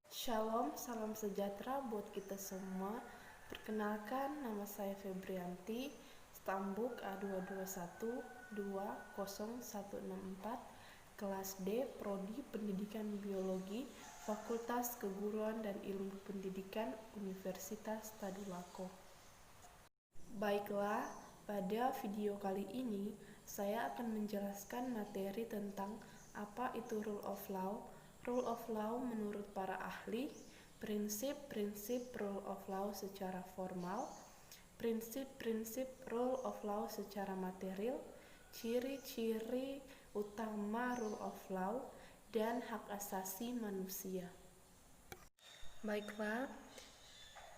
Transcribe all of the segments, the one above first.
Shalom, salam sejahtera buat kita semua. Perkenalkan, nama saya Febrianti, Stambuk A221200164, kelas D, Prodi Pendidikan Biologi, Fakultas Keguruan dan Ilmu Pendidikan, Universitas Tadulako. Baiklah, pada video kali ini saya akan menjelaskan materi tentang apa itu rule of law. Rule of law menurut para ahli, prinsip-prinsip rule of law secara formal, prinsip-prinsip rule of law secara material, ciri-ciri utama rule of law, dan hak asasi manusia. Baiklah,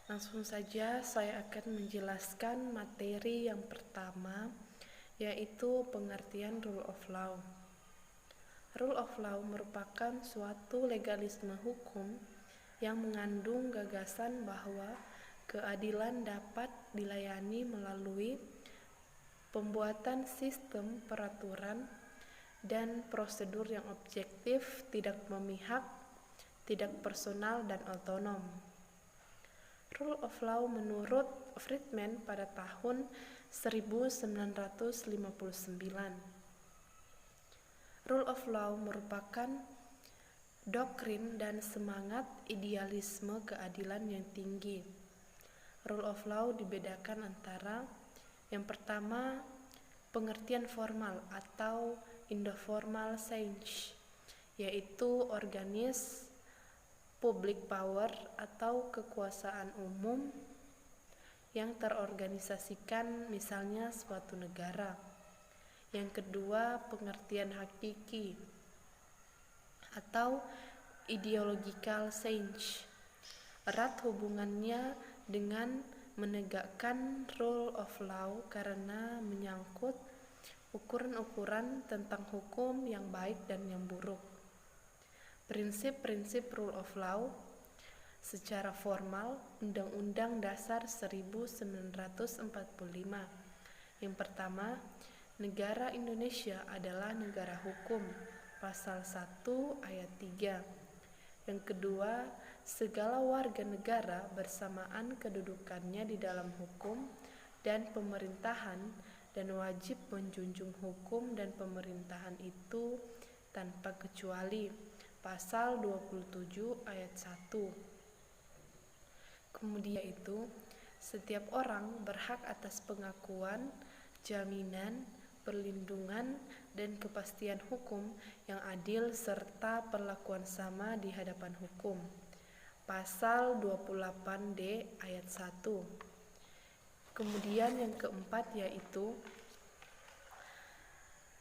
langsung saja saya akan menjelaskan materi yang pertama, yaitu pengertian rule of law. Rule of law merupakan suatu legalisme hukum yang mengandung gagasan bahwa keadilan dapat dilayani melalui pembuatan sistem peraturan dan prosedur yang objektif, tidak memihak, tidak personal, dan otonom. Rule of law menurut Friedman pada tahun 1959. Rule of law merupakan doktrin dan semangat idealisme keadilan yang tinggi. Rule of law dibedakan antara yang pertama, pengertian formal atau informal sense, yaitu organis public power atau kekuasaan umum yang terorganisasikan, misalnya suatu negara. Yang kedua, pengertian hakiki atau ideological sense, erat hubungannya dengan menegakkan rule of law karena menyangkut ukuran-ukuran tentang hukum yang baik dan yang buruk. Prinsip-prinsip rule of law secara formal, Undang-Undang Dasar 1945. Yang pertama, negara Indonesia adalah negara hukum, pasal 1 ayat 3. Yang kedua, segala warga negara bersamaan kedudukannya di dalam hukum dan pemerintahan dan wajib menjunjung hukum dan pemerintahan itu tanpa kecuali, pasal 27 ayat 1. Kemudian itu, setiap orang berhak atas pengakuan, jaminan, perlindungan, dan kepastian hukum yang adil serta perlakuan sama di hadapan hukum. Pasal 28D ayat 1. Kemudian yang keempat yaitu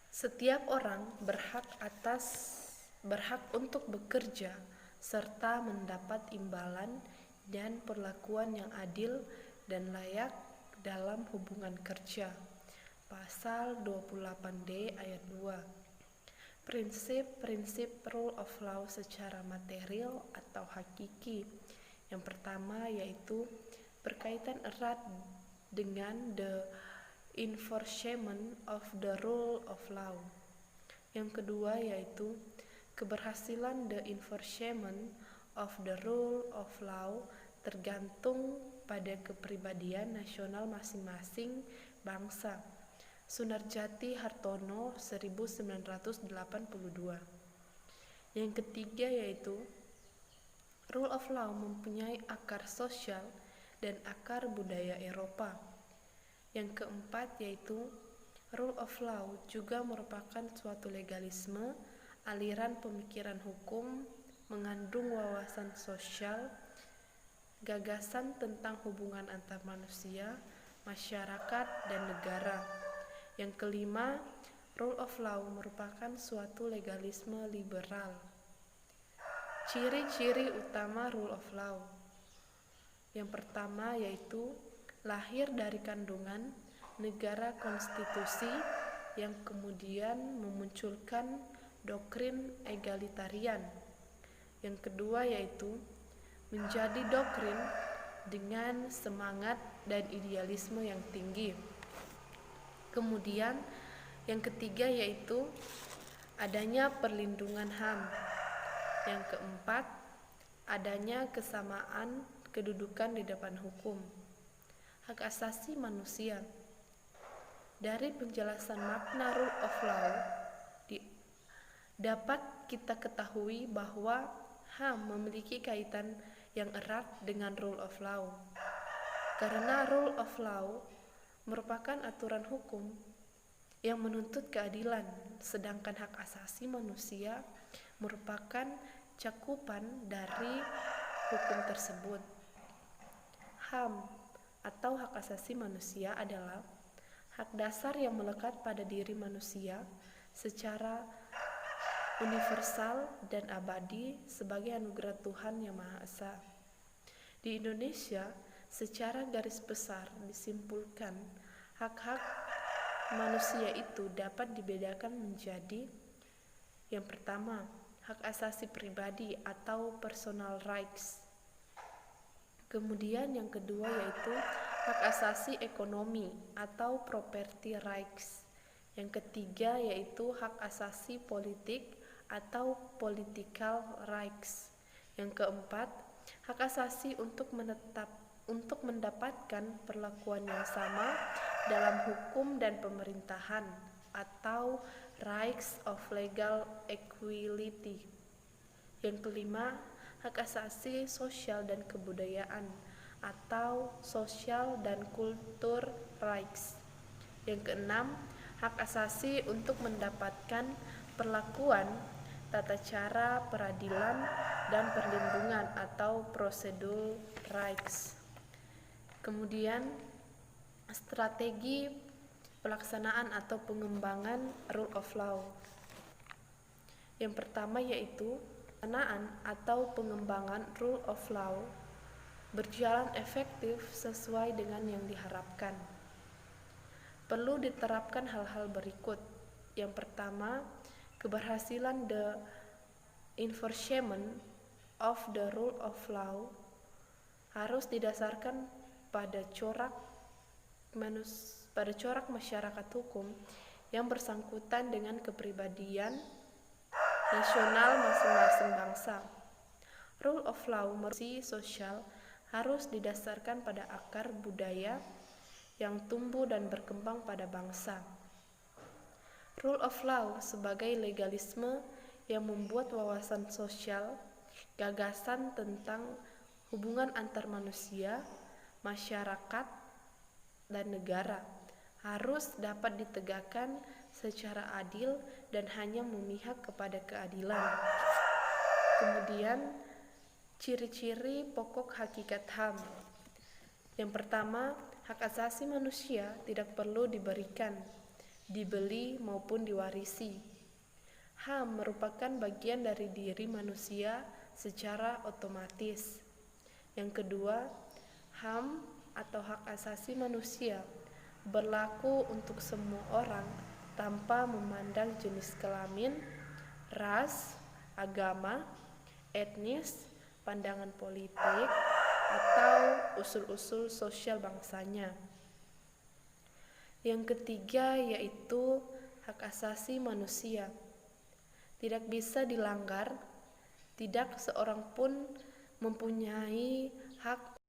setiap orang berhak untuk bekerja serta mendapat imbalan dan perlakuan yang adil dan layak dalam hubungan kerja. Pasal 28D ayat 2. Prinsip-prinsip rule of law secara material atau hakiki. Yang pertama yaitu berkaitan erat dengan the enforcement of the rule of law. Yang kedua yaitu keberhasilan the enforcement of the rule of law tergantung pada kepribadian nasional masing-masing bangsa. Sunarjati Hartono 1982. Yang ketiga yaitu rule of law mempunyai akar sosial dan akar budaya Eropa. Yang keempat yaitu rule of law juga merupakan suatu legalisme, aliran pemikiran hukum, mengandung wawasan sosial, gagasan tentang hubungan antar manusia, masyarakat, dan negara. Yang kelima, rule of law merupakan suatu legalisme liberal. Ciri-ciri utama rule of law. Yang pertama yaitu lahir dari kandungan negara konstitusi yang kemudian memunculkan doktrin egalitarian. Yang kedua yaitu menjadi doktrin dengan semangat dan idealisme yang tinggi. Kemudian yang ketiga yaitu adanya perlindungan HAM. Yang keempat, adanya kesamaan kedudukan di depan hukum. Hak asasi manusia. Dari penjelasan makna rule of law, dapat kita ketahui bahwa HAM memiliki kaitan yang erat dengan rule of law. Karena rule of law merupakan aturan hukum yang menuntut keadilan, sedangkan hak asasi manusia merupakan cakupan dari hukum tersebut. HAM atau hak asasi manusia adalah hak dasar yang melekat pada diri manusia secara universal dan abadi sebagai anugerah Tuhan Yang Maha Esa. Di Indonesia, secara garis besar disimpulkan, hak-hak manusia itu dapat dibedakan menjadi: yang pertama, hak asasi pribadi atau personal rights. Kemudian yang kedua yaitu hak asasi ekonomi atau property rights. Yang ketiga yaitu hak asasi politik atau political rights. Yang keempat, hak asasi untuk mendapatkan perlakuan yang sama dalam hukum dan pemerintahan atau rights of legal equality. Yang kelima, hak asasi sosial dan kebudayaan atau social dan culture rights. Yang keenam, hak asasi untuk mendapatkan perlakuan, tata cara peradilan dan perlindungan atau prosedur rights. Kemudian strategi pelaksanaan atau pengembangan rule of law. Yang pertama yaitu pelaksanaan atau pengembangan rule of law berjalan efektif sesuai dengan yang diharapkan. Perlu diterapkan hal-hal berikut. Yang pertama, keberhasilan the enforcement of the rule of law harus didasarkan pada corak masyarakat hukum yang bersangkutan dengan kepribadian nasional masing-masing bangsa. Rule of law sosial harus didasarkan pada akar budaya yang tumbuh dan berkembang pada bangsa. Rule of law sebagai legalisme yang membuat wawasan sosial, gagasan tentang hubungan antar manusia, masyarakat, dan negara harus dapat ditegakkan secara adil dan hanya memihak kepada keadilan. Kemudian, ciri-ciri pokok hakikat HAM. Yang pertama, hak asasi manusia tidak perlu diberikan, dibeli maupun diwarisi. HAM merupakan bagian dari diri manusia secara otomatis. Yang kedua, HAM atau hak asasi manusia berlaku untuk semua orang tanpa memandang jenis kelamin, ras, agama, etnis, pandangan politik, atau usul-usul sosial bangsanya. Yang ketiga yaitu hak asasi manusia. Tidak bisa dilanggar, tidak seorang pun mempunyai hak